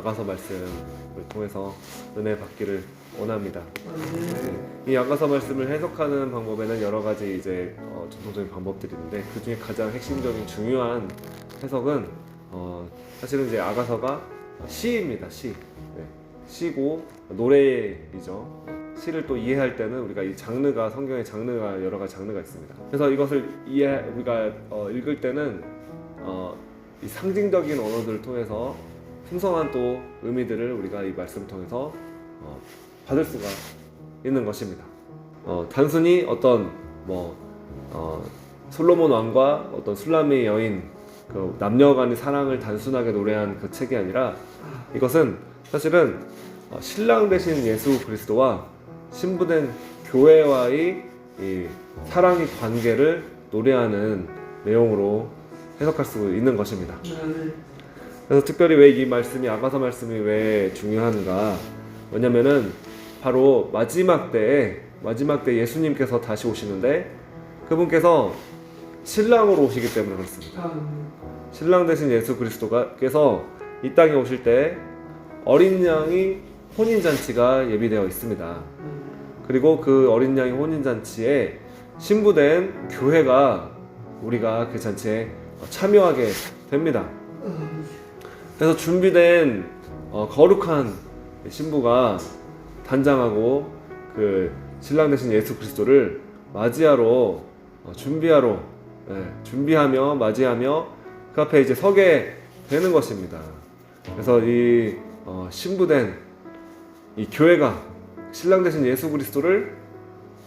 아가서 말씀을 통해서 은혜 받기를 원합니다. 이 아가서 말씀을 해석하는 방법에는 여러 가지 이제 전통적인 방법들이 있는데 그 중에 가장 핵심적인 중요한 해석은 사실은 이제 아가서가 시입니다. 시. 네. 시고 노래이죠. 시를 또 이해할 때는 우리가 이 장르가 성경의 장르가 여러 가지 장르가 있습니다. 그래서 이것을 우리가 읽을 때는 이 상징적인 언어들을 통해서 풍성한 또 의미들을 우리가 이 말씀을 통해서 받을 수가 있는 것입니다. 단순히 어떤 솔로몬 왕과 어떤 술람의 여인 그 남녀간의 사랑을 단순하게 노래한 그 책이 아니라 이것은 사실은 신랑 되신 예수 그리스도와 신부된 교회와의 이 사랑의 관계를 노래하는 내용으로 해석할 수 있는 것입니다. 그래서 특별히 왜 이 말씀이 아가서 말씀이 왜 중요한가? 왜냐면은 바로 마지막 때 예수님께서 다시 오시는데 그분께서 신랑으로 오시기 때문에 그렇습니다. 신랑 되신 예수 그리스도께서 이 땅에 오실 때 어린 양의 혼인잔치가 예비되어 있습니다. 그리고 그 어린 양의 혼인잔치에 신부된 교회가 우리가 그 잔치에 참여하게 됩니다. 그래서 준비된 거룩한 신부가 단장하고 그 신랑 되신 예수 그리스도를 맞이하러 준비하며 맞이하며 그 앞에 이제 서게 되는 것입니다. 그래서 이 신부된 이 교회가 신랑 되신 예수 그리스도를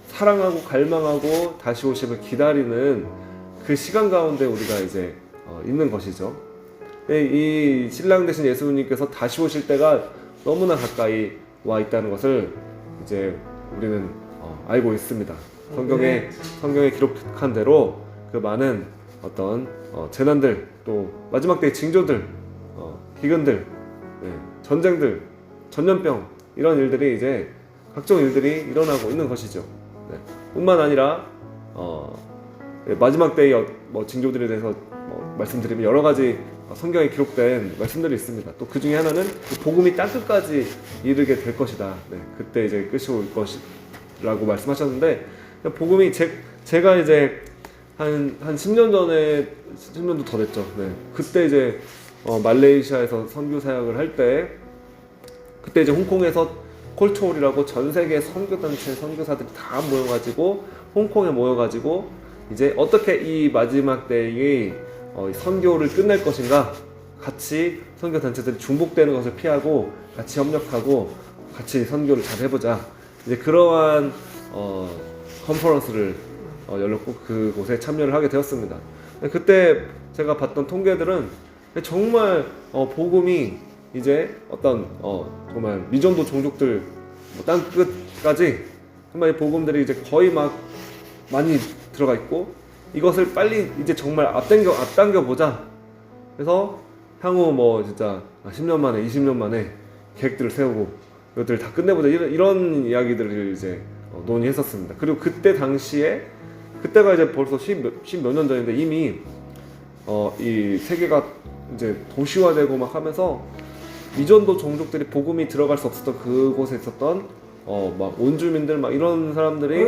사랑하고 갈망하고 다시 오심을 기다리는 그 시간 가운데 우리가 이제 있는 것이죠. 이 신랑 되신 예수님께서 다시 오실 때가 너무나 가까이 와 있다는 것을 이제 우리는 알고 있습니다. 성경에 기록한 대로 그 많은 어떤 재난들 또 마지막 때의 징조들, 기근들, 전쟁들, 전염병 이런 일들이 이제 각종 일들이 일어나고 있는 것이죠. 뿐만 아니라 마지막 때의 징조들에 대해서 말씀드리면 여러 가지 성경에 기록된 말씀들이 있습니다. 또 그 중에 하나는 복음이 땅 끝까지 이르게 될 것이다. 그때 이제 끝이 올 것이라고 말씀하셨는데 복음이 제가 이제 한 10년 전에 10년도 더 됐죠. 그때 이제 말레이시아에서 선교 사역을 할 때 그때 이제 홍콩에서 콜초홀이라고 전 세계 선교단체 선교사들이 다 모여가지고 홍콩에 모여가지고 이제 어떻게 이 마지막 때의 선교를 끝낼 것인가 같이 선교단체들이 중복되는 것을 피하고 같이 협력하고 같이 선교를 잘 해보자 이제 그러한 컨퍼런스를 열렸고 그곳에 참여를 하게 되었습니다. 그때 제가 봤던 통계들은 정말 복음이 이제 어떤 정말 미전도 종족들 땅 끝까지 정말 복음들이 이제 거의 막 많이 들어가 있고 이것을 빨리 이제 정말 앞당겨 보자. 그래서 향후 진짜 10년 만에 20년 만에 계획들을 세우고 이것들을 다 끝내보자 이런 이야기들을 이제 논의했었습니다. 그리고 그때 당시에 그때가 이제 벌써 십몇 년 전인데 이미 이 세계가 이제 도시화되고 막 하면서 미전도 종족들이 복음이 들어갈 수 없었던 그곳에 있었던 막 원주민들 막 이런 사람들이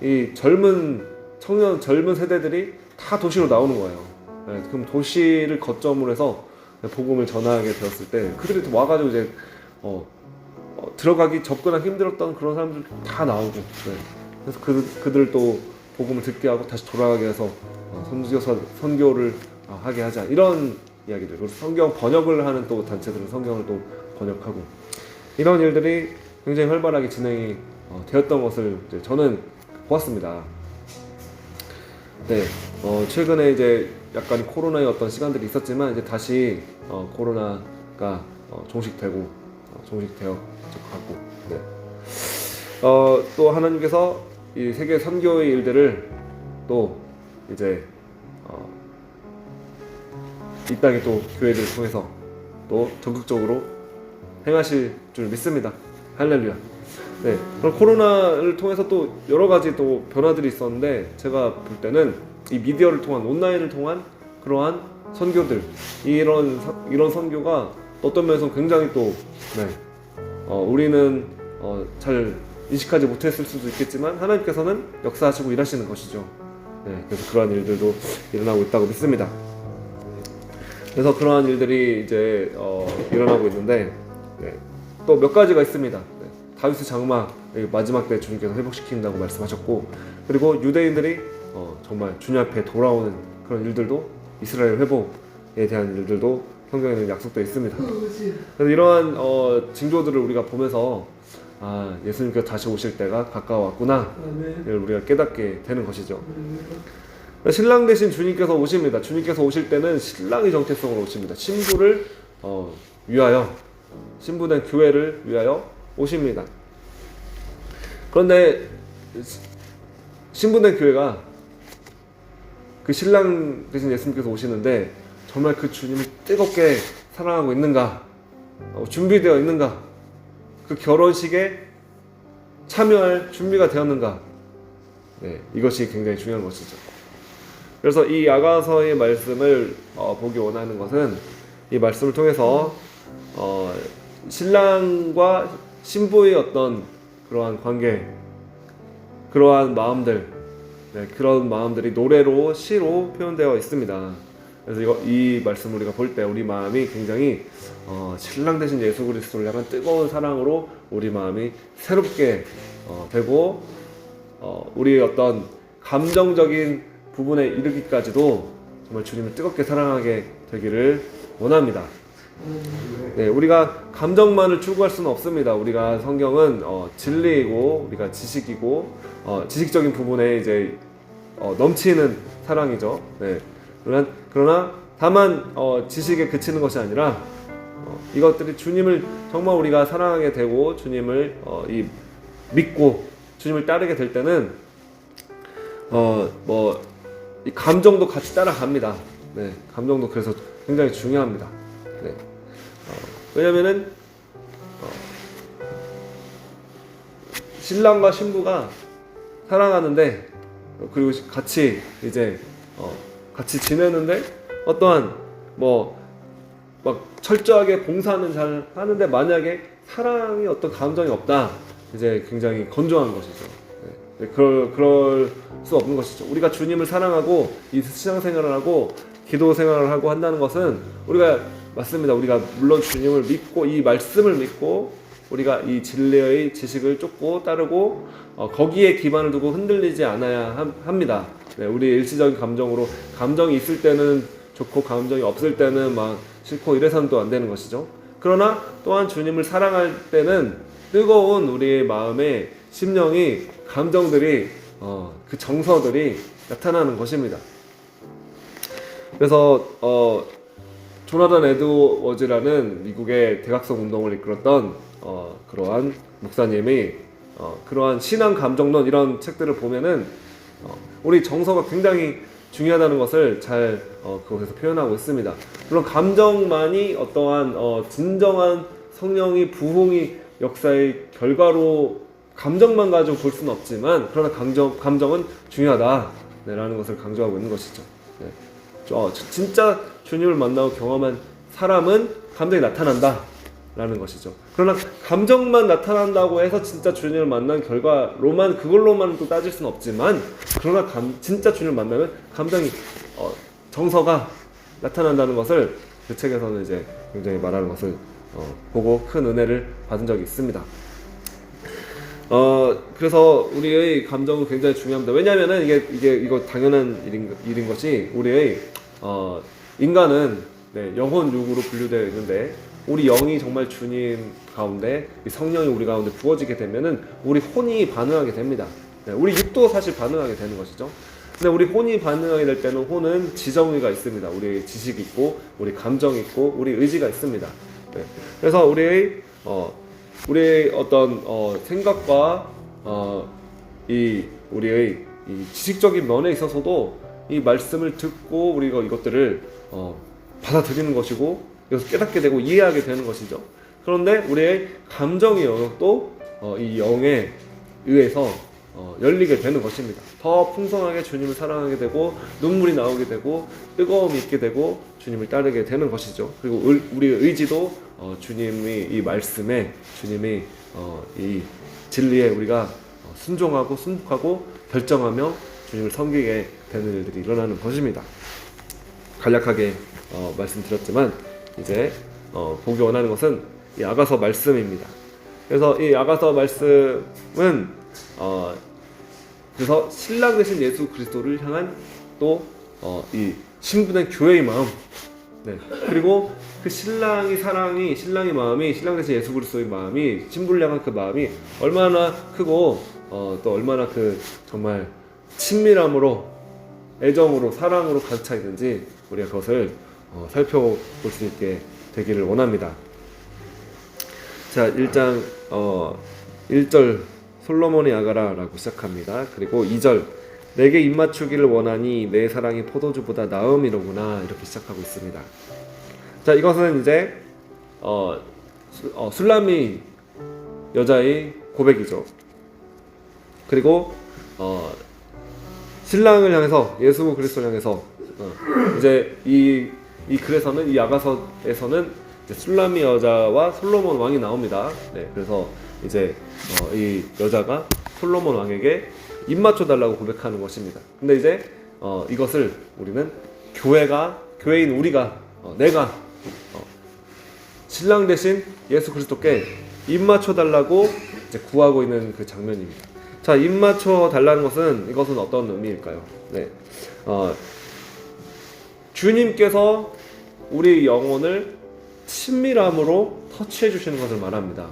이 젊은 세대들이 다 도시로 나오는 거예요. 그럼 도시를 거점으로 해서 복음을 전하게 되었을 때 그들이 와가지고 이제 들어가기 접근하기 힘들었던 그런 사람들 다 나오고 그래서 그들 또 복음을 듣게 하고 다시 돌아가게 해서 선교를 하게 하자 이런 이야기들. 그리고 성경 번역을 하는 또 단체들은 성경을 또 번역하고 이런 일들이 굉장히 활발하게 진행이 되었던 것을 이제 저는 보았습니다. 최근에 이제 약간 코로나의 어떤 시간들이 있었지만 이제 다시 코로나가 종식되어 가고 또 하나님께서 이 세계 선교의 일들을 또 이제 이 땅에 또 교회들을 통해서 또 적극적으로 행하실 줄 믿습니다. 할렐루야. 그럼 코로나를 통해서 또 여러 가지 또 변화들이 있었는데 제가 볼 때는 이 미디어를 통한 온라인을 통한 그러한 선교들 이런 선교가 또 어떤 면에서 굉장히 또 네, 우리는 잘 인식하지 못했을 수도 있겠지만 하나님께서는 역사하시고 일하시는 것이죠. 네, 그래서 그러한 일들도 일어나고 있다고 믿습니다. 그래서 그러한 일들이 이제 일어나고 있는데 네, 또 몇 가지가 있습니다. 네, 다윗의 장막 마지막 때 주님께서 회복시킨다고 말씀하셨고, 그리고 유대인들이 정말 주님 앞에 돌아오는 그런 일들도, 이스라엘 회복에 대한 일들도 성경에는 약속되어 있습니다. 그래서 이러한 징조들을 우리가 보면서 예수님께서 다시 오실 때가 가까웠구나 이걸 우리가 깨닫게 되는 것이죠. 신랑 대신 주님께서 오십니다. 주님께서 오실 때는 신랑의 정체성으로 오십니다. 신부를 위하여, 신부된 교회를 위하여 오십니다. 그런데 신부된 교회가 그 신랑 대신 예수님께서 오시는데 정말 그 주님을 뜨겁게 사랑하고 있는가, 준비되어 있는가, 그 결혼식에 참여할 준비가 되었는가, 네, 이것이 굉장히 중요한 것이죠. 그래서 이 아가서의 말씀을 보기 원하는 것은 이 말씀을 통해서 신랑과 신부의 어떤 그러한 관계, 그러한 마음들, 네, 그런 마음들이 노래로, 시로 표현되어 있습니다. 그래서 이 말씀을 우리가 볼 때 우리 마음이 굉장히 신랑 대신 예수 그리스도를 향한 뜨거운 사랑으로 우리 마음이 새롭게 되고 우리의 어떤 감정적인 부분에 이르기까지도 정말 주님을 뜨겁게 사랑하게 되기를 원합니다. 네, 우리가 감정만을 추구할 수는 없습니다. 우리가 성경은 진리이고 우리가 지식이고 지식적인 부분에 이제 넘치는 사랑이죠. 네. 그러나 다만 지식에 그치는 것이 아니라 이것들이 주님을 정말 우리가 사랑하게 되고 주님을 믿고 주님을 따르게 될 때는 이 감정도 같이 따라갑니다. 네, 감정도 그래서 굉장히 중요합니다. 네. 왜냐면은 신랑과 신부가 사랑하는데 그리고 같이 이제 같이 지내는데 어떠한 막 철저하게 봉사는 잘 하는데 만약에 사랑이 어떤 감정이 없다, 이제 굉장히 건조한 것이죠. 네. 그럴 수 없는 것이죠. 우리가 주님을 사랑하고 이 신앙생활을 하고 기도 생활을 하고 한다는 것은 우리가 맞습니다. 우리가 물론 주님을 믿고 이 말씀을 믿고 우리가 이 진리의 지식을 쫓고 따르고 거기에 기반을 두고 흔들리지 않아야 합니다. 네, 우리 일시적인 감정으로 감정이 있을 때는 좋고 감정이 없을 때는 막 싫고 이래서는 또 안 되는 것이죠. 그러나 또한 주님을 사랑할 때는 뜨거운 우리의 마음의 심령이 감정들이 그 정서들이 나타나는 것입니다. 그래서 조나단 에드워즈라는 미국의 대각성 운동을 이끌었던 그러한 목사님이 그러한 신앙 감정론 이런 책들을 보면은 우리 정서가 굉장히 중요하다는 것을 잘 그곳에서 표현하고 있습니다. 물론 감정만이 어떠한 진정한 성령의 부흥의 역사의 결과로 감정만 가지고 볼 수는 없지만 그러나 감정은 중요하다라는 것을 강조하고 있는 것이죠. 네. 진짜 주님을 만나고 경험한 사람은 감정이 나타난다라는 것이죠. 그러나 감정만 나타난다고 해서 진짜 주님을 만난 결과로만 그걸로만 또 따질 수는 없지만 그러나 진짜 주님을 만나면 감정이 정서가 나타난다는 것을 그 책에서는 이제 굉장히 말하는 것을 보고 큰 은혜를 받은 적이 있습니다. 그래서 우리의 감정은 굉장히 중요합니다. 왜냐하면은 이거 당연한 일인 것이 우리의 인간은 영혼 육으로 분류되어 있는데 우리 영이 정말 주님 가운데 이 성령이 우리 가운데 부어지게 되면은 우리 혼이 반응하게 됩니다. 우리 육도 사실 반응하게 되는 것이죠. 근데 우리 혼이 반응하게 될 때는 혼은 지정의가 있습니다. 우리 지식이 있고 우리 감정이 있고 우리 의지가 있습니다. 그래서 우리의 어떤 생각과 우리의 이 지식적인 면에 있어서도 이 말씀을 듣고 우리가 이것들을 받아들이는 것이고 이것을 깨닫게 되고 이해하게 되는 것이죠. 그런데 우리의 감정의 영역도 이 영에 의해서 열리게 되는 것입니다. 더 풍성하게 주님을 사랑하게 되고 눈물이 나오게 되고 뜨거움이 있게 되고 주님을 따르게 되는 것이죠. 그리고 우리의 의지도 주님이 이 말씀에 주님이 이 진리에 우리가 순종하고 순복하고 결정하며 주님을 섬기게 되는 일들이 일어나는 것입니다. 간략하게 말씀드렸지만 이제 보기 원하는 것은 이 아가서 말씀입니다. 그래서 이 아가서 말씀은 그래서 신랑 되신 예수 그리스도를 향한 또 이 신부된 교회의 마음, 네. 그리고 그 신랑의 마음이 신랑 되신 예수 그리스도의 마음이 신부를 향한 그 마음이 얼마나 크고 또 얼마나 그 정말 친밀함으로 애정으로 사랑으로 가득 차 있는지 우리가 그것을 살펴볼 수 있게 되기를 원합니다. 자, 1장 1절 솔로몬의 아가라라고 시작합니다. 그리고 2절 내게 입맞추기를 원하니 내 사랑이 포도주보다 나음이로구나 이렇게 시작하고 있습니다. 자, 이것은 이제 술람이 여자의 고백이죠. 그리고 신랑을 향해서 예수 그리스도를 향해서 이제 이 글에서는 이 아가서에서는 술람이 여자와 솔로몬 왕이 나옵니다. 네, 그래서 이제 이 여자가 솔로몬 왕에게 입맞춰 달라고 고백하는 것입니다. 근데 이제 이것을 우리는 교회인 우리가 내가 신랑 대신 예수 그리스도께 입맞춰 달라고 이제 구하고 있는 그 장면입니다. 자, 입맞춰 달라는 것은 이것은 어떤 의미일까요? 네, 주님께서 우리 영혼을 친밀함으로 터치해 주시는 것을 말합니다.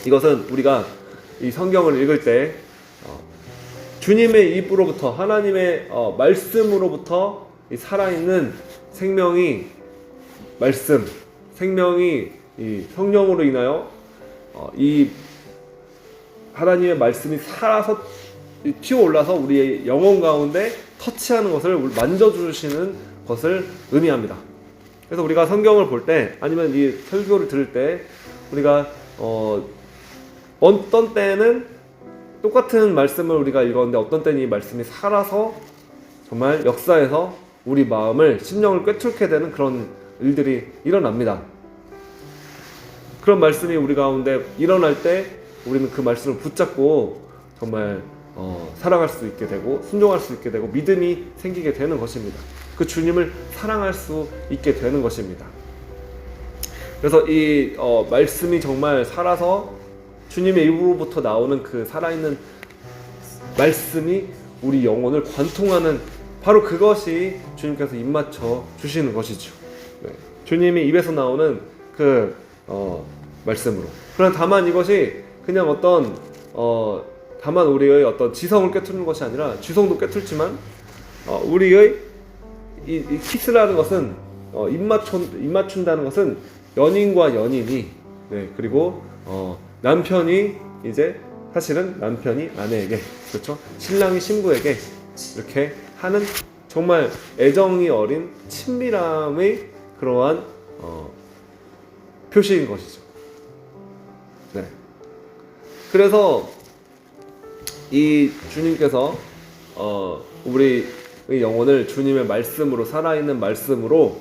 이것은 우리가 이 성경을 읽을 때 주님의 입으로부터 하나님의 말씀으로부터 이 살아있는 생명이 이 성령으로 인하여 이 하나님의 말씀이 살아서 튀어올라서 우리의 영혼 가운데 터치하는 것을 만져주시는 것을 의미합니다. 그래서 우리가 성경을 볼 때 아니면 이 설교를 들을 때 우리가 어떤 때는 똑같은 말씀을 우리가 읽었는데 어떤 때는 이 말씀이 살아서 정말 역사에서 우리 마음을 심령을 꿰뚫게 되는 그런 일들이 일어납니다. 그런 말씀이 우리 가운데 일어날 때 우리는 그 말씀을 붙잡고 정말 살아갈 수 있게 되고 순종할 수 있게 되고 믿음이 생기게 되는 것입니다. 그 주님을 사랑할 수 있게 되는 것입니다. 그래서 이 말씀이 정말 살아서 주님의 입으로부터 나오는 그 살아있는 말씀이 우리 영혼을 관통하는 바로 그것이 주님께서 입맞춰 주시는 것이죠. 네. 주님이 입에서 나오는 그 말씀으로. 그러나 다만 이것이 그냥 다만 우리의 어떤 지성을 꿰뚫는 것이 아니라 지성도 꿰뚫지만 우리의 이 키스라는 것은 입맞춘다는 것은 연인과 연인이 네, 그리고 남편이 이제 사실은 남편이 아내에게 그렇죠? 신랑이 신부에게 이렇게 하는 정말 애정이 어린 친밀함의 그러한 표시인 것이죠. 네. 그래서 이 주님께서 우리의 영혼을 주님의 말씀으로 살아있는 말씀으로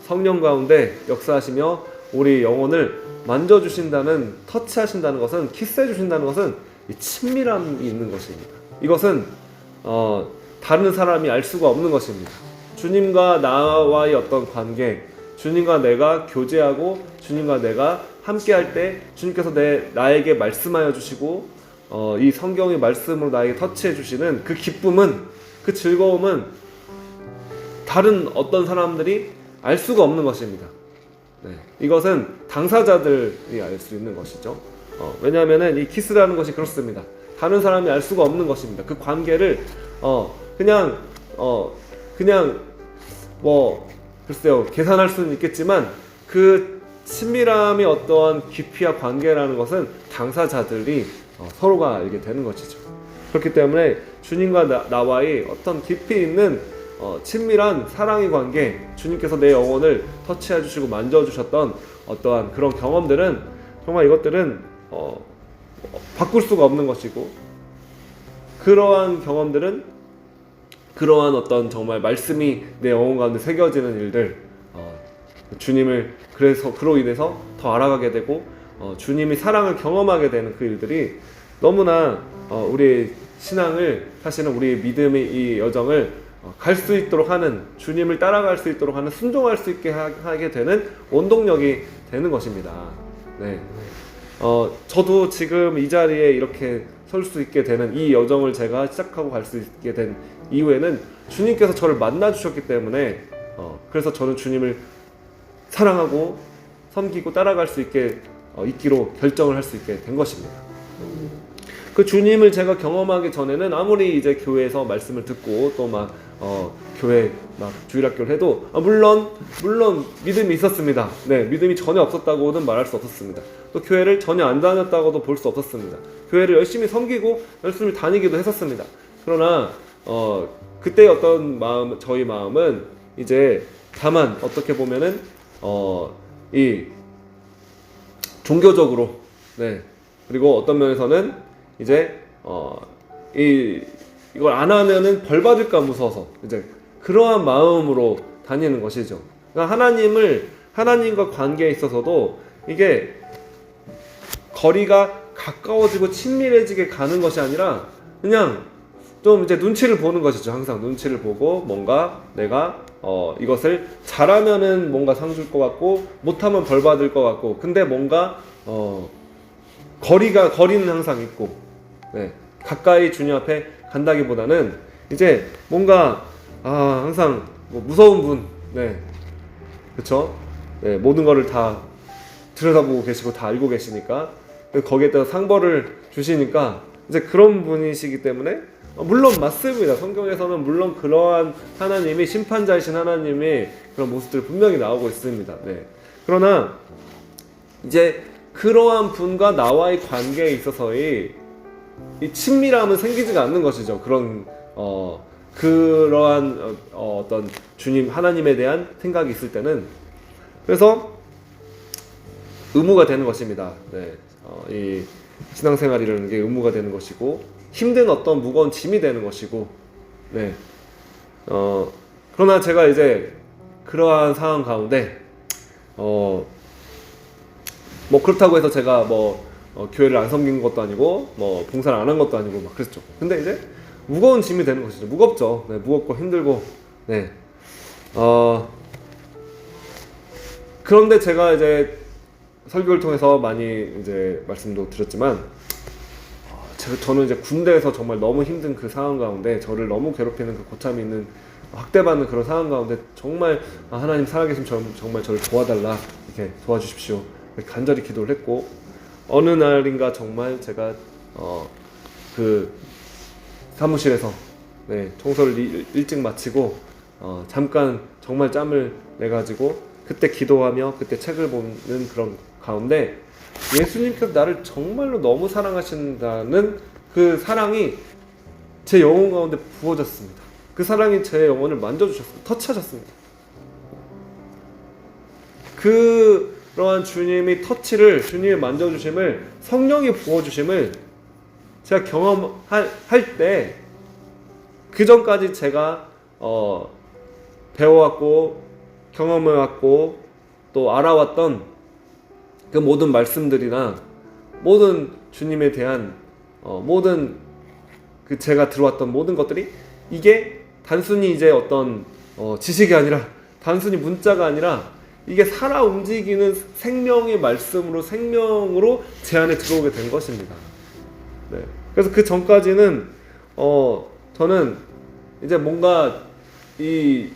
성령 가운데 역사하시며 우리 영혼을 만져주신다는 터치하신다는 것은 키스해주신다는 것은 이 친밀함이 있는 것입니다. 이것은 다른 사람이 알 수가 없는 것입니다. 주님과 나와의 어떤 관계, 주님과 내가 교제하고 주님과 내가 함께할 때 주님께서 나에게 말씀하여 주시고 이 성경의 말씀으로 나에게 터치해 주시는 그 기쁨은 그 즐거움은 다른 어떤 사람들이 알 수가 없는 것입니다. 네, 이것은 당사자들이 알 수 있는 것이죠. 왜냐하면 이 키스라는 것이 그렇습니다. 다른 사람이 알 수가 없는 것입니다. 그 관계를 그냥 뭐 글쎄요 계산할 수는 있겠지만 그 친밀함이 어떠한 깊이와 관계라는 것은 당사자들이 서로가 알게 되는 것이죠. 그렇기 때문에 주님과 나와의 어떤 깊이 있는 친밀한 사랑의 관계, 주님께서 내 영혼을 터치해 주시고 만져주셨던 어떠한 그런 경험들은 정말 이것들은 바꿀 수가 없는 것이고 그러한 경험들은 그러한 어떤 정말 말씀이 내 영혼 가운데 새겨지는 일들, 주님을 그로 인해서 더 알아가게 되고 주님이 사랑을 경험하게 되는 그 일들이 너무나 우리의 신앙을, 사실은 우리의 믿음의 이 여정을 갈 수 있도록 하는, 주님을 따라갈 수 있도록 하는, 순종할 수 있게 하게 되는 원동력이 되는 것입니다. 네. 저도 지금 이 자리에 이렇게 설 수 있게 되는 이 여정을 제가 시작하고 갈 수 있게 된 이후에는 주님께서 저를 만나 주셨기 때문에 그래서 저는 주님을 사랑하고 섬기고 따라갈 수 있게 있기로 결정을 할 수 있게 된 것입니다. 그 주님을 제가 경험하기 전에는 아무리 이제 교회에서 말씀을 듣고 또 막 교회 막 주일학교를 해도 물론 믿음이 있었습니다. 네, 믿음이 전혀 없었다고는 말할 수 없었습니다. 또 교회를 전혀 안 다녔다고도 볼 수 없었습니다. 교회를 열심히 섬기고 열심히 다니기도 했었습니다. 그러나 그때 어떤 마음, 저희 마음은 이제 다만 어떻게 보면은 이 종교적으로, 네, 그리고 어떤 면에서는 이제 이걸 안 하면은 벌 받을까 무서워서 이제 그러한 마음으로 다니는 것이죠. 그러니까 하나님과 관계에 있어서도 이게 거리가 가까워지고 친밀해지게 가는 것이 아니라 그냥 좀 이제 눈치를 보는 것이죠. 항상 눈치를 보고 뭔가 내가 이것을 잘하면은 뭔가 상 줄 것 같고 못하면 벌 받을 것 같고, 근데 뭔가 거리는 항상 있고, 네, 가까이 주님 앞에 간다기보다는 이제 뭔가 항상 뭐 무서운 분, 네, 그렇죠? 네, 모든 거를 다 들여다보고 계시고 다 알고 계시니까 거기에다가 상벌을 주시니까 이제 그런 분이시기 때문에 물론 맞습니다. 성경에서는 물론 그러한 하나님이 심판자이신 하나님의 그런 모습들 분명히 나오고 있습니다. 네. 그러나 이제 그러한 분과 나와의 관계에 있어서의 이 친밀함은 생기지가 않는 것이죠. 그러한 어떤 주님 하나님에 대한 생각이 있을 때는. 그래서 의무가 되는 것입니다. 네. 이 신앙생활이라는 게 의무가 되는 것이고 힘든 어떤 무거운 짐이 되는 것이고, 네. 그러나 제가 이제 그러한 상황 가운데 뭐 그렇다고 해서 제가 교회를 안 섬긴 것도 아니고 뭐 봉사를 안 한 것도 아니고 막 그랬죠. 근데 이제 무거운 짐이 되는 것이죠. 무겁죠. 네, 무겁고 힘들고. 네. 그런데 제가 이제 설교를 통해서 많이 이제 말씀도 드렸지만 저는 이제 군대에서 정말 너무 힘든 그 상황 가운데 저를 너무 괴롭히는 그 고참이 있는 학대받는 그런 상황 가운데 정말 하나님 살아계시면 정말 저를 도와달라, 이렇게 도와주십시오, 이렇게 간절히 기도를 했고, 어느 날인가 정말 제가 그 사무실에서, 네, 청소를 일찍 마치고 잠깐 정말 짬을 내가지고 그때 기도하며 그때 책을 보는 그런 가운데 예수님께서 나를 정말로 너무 사랑하신다는 그 사랑이 제 영혼 가운데 부어졌습니다. 그 사랑이 제 영혼을 만져주셨습니다. 터치하셨습니다. 그러한 주님의 터치를, 주님의 만져주심을, 성령이 부어주심을 제가 경험할 때, 그 전까지 제가 배워왔고 경험해왔고 또 알아왔던 그 모든 말씀들이나 모든 주님에 대한 모든 그 제가 들어왔던 모든 것들이 이게 단순히 이제 어떤 지식이 아니라, 단순히 문자가 아니라 이게 살아 움직이는 생명의 말씀으로, 생명으로 제 안에 들어오게 된 것입니다. 네. 그래서 그 전까지는 저는 이제 뭔가 이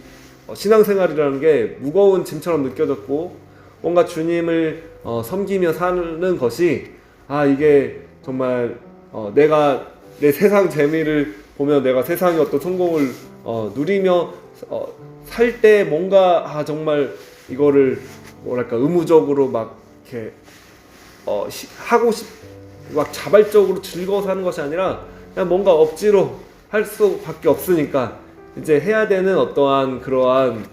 신앙생활이라는 게 무거운 짐처럼 느껴졌고, 뭔가 주님을 섬기며 사는 것이 이게 정말 내가 내 세상 재미를 보며 내가 세상의 어떤 성공을 누리며 살 때 뭔가 정말 이거를 뭐랄까 의무적으로 막 이렇게 하고 막 자발적으로 즐거워서 하는 것이 아니라 그냥 뭔가 억지로 할 수밖에 없으니까 이제 해야 되는 어떠한 그러한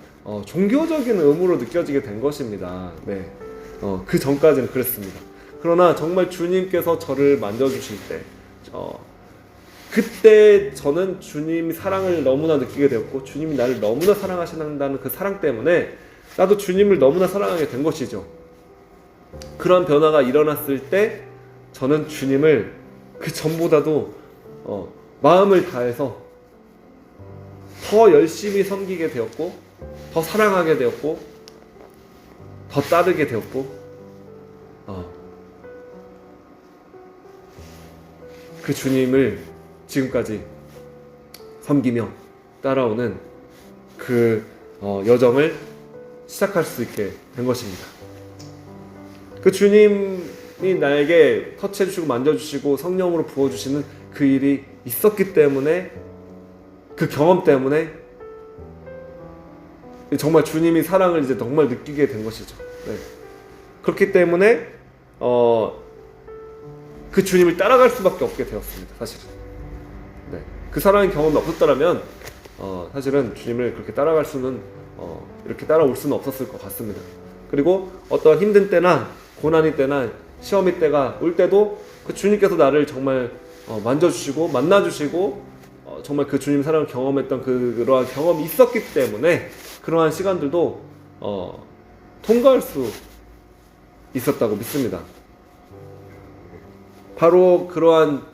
종교적인 의무로 느껴지게 된 것입니다. 네. 그 전까지는 그랬습니다. 그러나 정말 주님께서 저를 만져주실 때, 그때 저는 주님 사랑을 너무나 느끼게 되었고 주님이 나를 너무나 사랑하신다는 그 사랑 때문에 나도 주님을 너무나 사랑하게 된 것이죠. 그런 변화가 일어났을 때 저는 주님을 그 전보다도 마음을 다해서 더 열심히 섬기게 되었고 더 사랑하게 되었고 더 따르게 되었고 그 주님을 지금까지 섬기며 따라오는 그 여정을 시작할 수 있게 된 것입니다. 그 주님이 나에게 터치해주시고 만져주시고 성령으로 부어주시는 그 일이 있었기 때문에 그 경험 때문에 정말 주님이 사랑을 이제 정말 느끼게 된 것이죠. 네. 그렇기 때문에 그 주님을 따라갈 수밖에 없게 되었습니다. 사실은. 네. 그 사랑의 경험이 없었더라면 사실은 주님을 그렇게 따라갈 수는 이렇게 따라올 수는 없었을 것 같습니다. 그리고 어떤 힘든 때나 고난의 때나 시험의 때가 올 때도 그 주님께서 나를 정말 만져주시고 만나주시고 정말 그 주님 사랑을 경험했던 그러한 경험이 있었기 때문에 그러한 시간들도 통과할 수 있었다고 믿습니다. 바로 그러한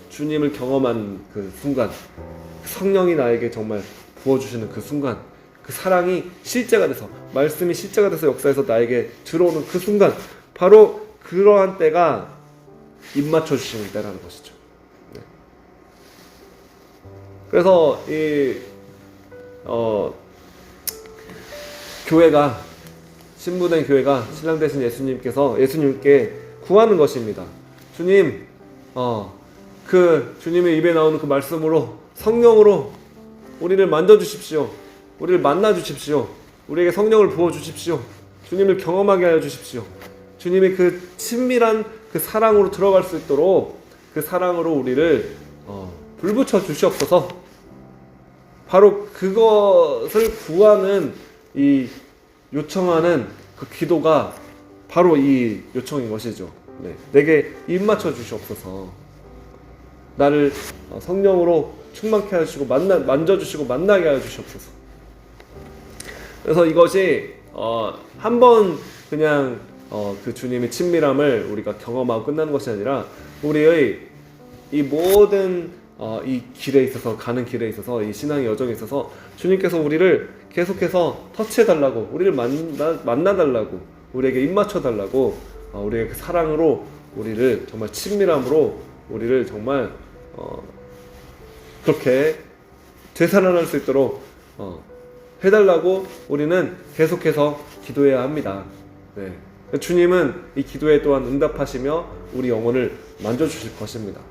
주님을 경험한 그 순간, 성령이 나에게 정말 부어주시는 그 순간, 그 사랑이 실제가 돼서, 말씀이 실제가 돼서 역사에서 나에게 들어오는 그 순간, 바로 그러한 때가 입맞춰 주시는 때라는 것이죠. 네. 그래서 교회가, 신부된 교회가 신랑 되신 예수님께 구하는 것입니다. 주님, 그 주님의 입에 나오는 그 말씀으로, 성령으로 우리를 만져주십시오. 우리를 만나주십시오. 우리에게 성령을 부어주십시오. 주님을 경험하게 하여 주십시오. 주님의 그 친밀한 그 사랑으로 들어갈 수 있도록 그 사랑으로 우리를 불붙여 주시옵소서. 바로 그것을 구하는 이 요청하는 그 기도가 바로 이 요청인 것이죠. 네. 내게 입맞춰 주시옵소서. 나를 성령으로 충만케 하시고 만져주시고 만나게 하여 주시옵소서. 그래서 이것이 한번 그냥 그 주님의 친밀함을 우리가 경험하고 끝나는 것이 아니라 우리의 이 모든 이 길에 있어서, 가는 길에 있어서, 이 신앙의 여정에 있어서 주님께서 우리를 계속해서 터치해달라고, 우리를 만나달라고, 우리에게 입맞춰달라고, 우리의 그 사랑으로 우리를 정말 친밀함으로 우리를 정말 그렇게 되살아날 수 있도록 해달라고 우리는 계속해서 기도해야 합니다. 네. 주님은 이 기도에 또한 응답하시며 우리 영혼을 만져주실 것입니다.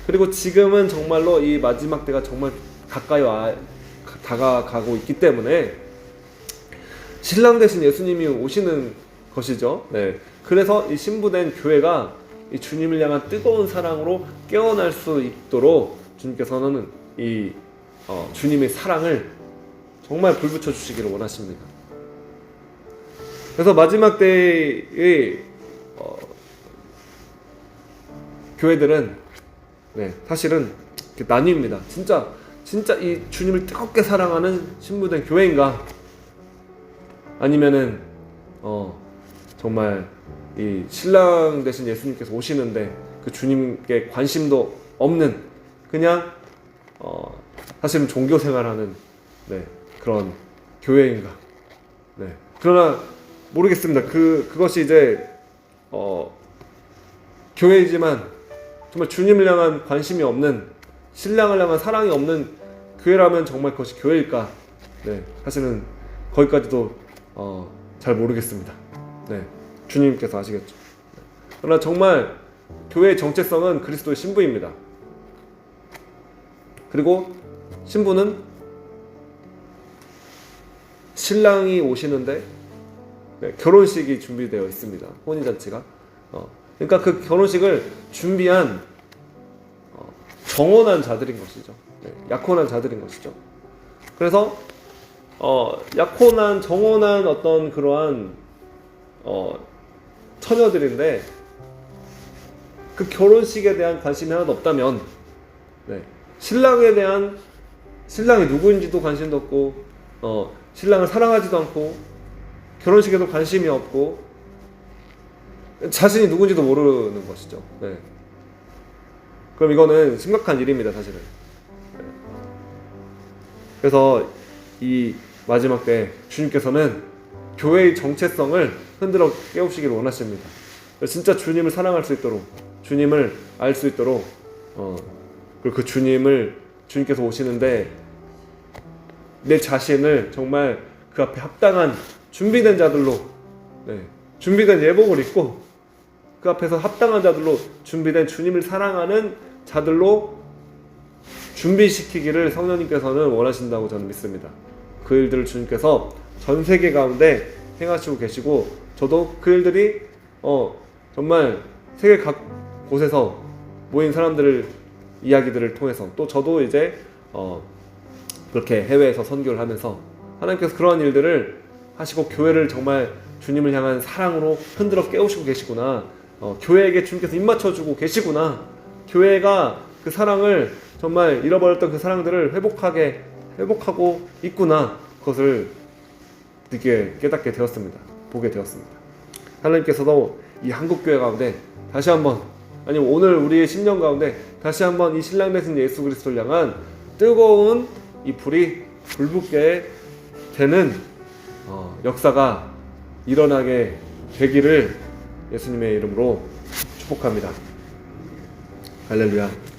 그리고 지금은 정말로 이 마지막 때가 정말 가까이 다가가고 있기 때문에 신랑 되신 예수님이 오시는 것이죠. 네. 그래서 이 신부된 교회가 이 주님을 향한 뜨거운 사랑으로 깨어날 수 있도록 주님께서는 이 주님의 사랑을 정말 불붙여 주시기를 원하십니다. 그래서 마지막 때의 교회들은 사실은 나뉩니다. 진짜 이 주님을 뜨겁게 사랑하는 신부된 교회인가? 아니면은 정말 이 신랑 되신 예수님께서 오시는데 그 주님께 관심도 없는 그냥 사실은 종교 생활하는 그런 교회인가? 그러나 모르겠습니다. 그것이 이제 교회이지만 정말 주님을 향한 관심이 없는, 신랑을 향한 사랑이 없는 교회라면 정말 그것이 교회일까? 사실은 거기까지도 잘 모르겠습니다. 주님께서 아시겠죠. 그러나 정말 교회의 정체성은 그리스도의 신부입니다. 그리고 신부는 신랑이 오시는데 결혼식이 준비되어 있습니다. 혼인잔치가. 그러니까 그 결혼식을 준비한 정혼한 자들인 것이죠. 약혼한 자들인 것이죠. 그래서 약혼한, 정혼한 어떤 그러한 처녀들인데 그 결혼식에 대한 관심이 하나도 없다면 네. 신랑에 대한 신랑이 누구인지도 관심도 없고 신랑을 사랑하지도 않고 결혼식에도 관심이 없고 자신이 누군지도 모르는 것이죠. 네. 그럼 이거는 심각한 일입니다, 사실은. 네. 그래서 이 마지막 때 주님께서는 교회의 정체성을 흔들어 깨우시기를 원하십니다. 진짜 주님을 사랑할 수 있도록, 주님을 알 수 있도록, 그리고 그 주님께서 오시는데 내 자신을 정말 그 앞에 합당한 준비된 자들로, 네, 준비된 예복을 입고 그 앞에서 합당한 자들로 준비된 주님을 사랑하는 자들로 준비시키기를 성령님께서는 원하신다고 저는 믿습니다. 그 일들을 주님께서 전 세계 가운데 행하시고 계시고, 저도 그 일들이 정말 세계 각 곳에서 모인 사람들을 이야기들을 통해서, 또 저도 이제 그렇게 해외에서 선교를 하면서 하나님께서 그러한 일들을 하시고 교회를 정말 주님을 향한 사랑으로 흔들어 깨우시고 계시구나, 교회에게 주님께서 입맞춰주고 계시구나, 교회가 그 사랑을 정말 잃어버렸던 그 사랑들을 회복하고 있구나, 그것을 깨닫게 되었습니다. 보게 되었습니다. 하나님께서도 이 한국교회 가운데 다시 한번, 아니면 오늘 우리의 심령 가운데 다시 한번 이 신랑 되신 예수 그리스도를 향한 뜨거운 이 불이 불붙게 되는 역사가 일어나게 되기를 예수님의 이름으로 축복합니다. 할렐루야.